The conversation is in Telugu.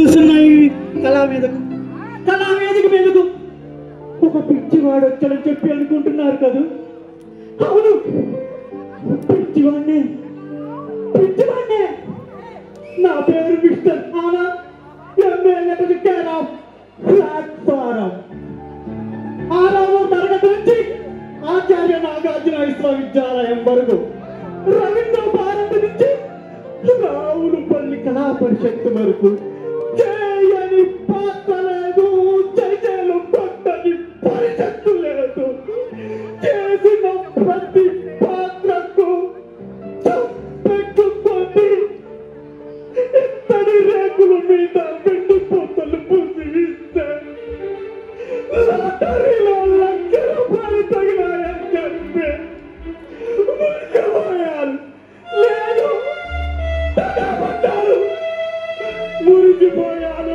కళా మీదకు మెలుగు. ఒక పిచ్చివాడు వచ్చాడని చెప్పి అనుకుంటున్నారు కదా? అవును, పిచ్చివాడినే. నా పేరు మిస్టర్ ఆనంద్, ఎమ్మెల్యే ప్లాట్ఫారం 6వ తరగతి నుంచి ఆచార్య నాగార్జున విశ్వవిద్యాలయం వరకు, రవీంద్ర భారతి నుంచి రావులపల్లి కళా పరిషత్తు వరకు చేయని పాత్ర లేదు, జైలు పట్టని పరిషత్తు లేదు. చేసిన ప్రతి పాత్రకు పెట్టుకొని ఇత్తడి రేకుల మీద వెండి పొత్తలు పూసి ఇస్తే లాటరీలో లక్ష రూపాయలు తగిలాయని చెప్పి మురికిపోయారు. లేదు, మురికిపోయారు.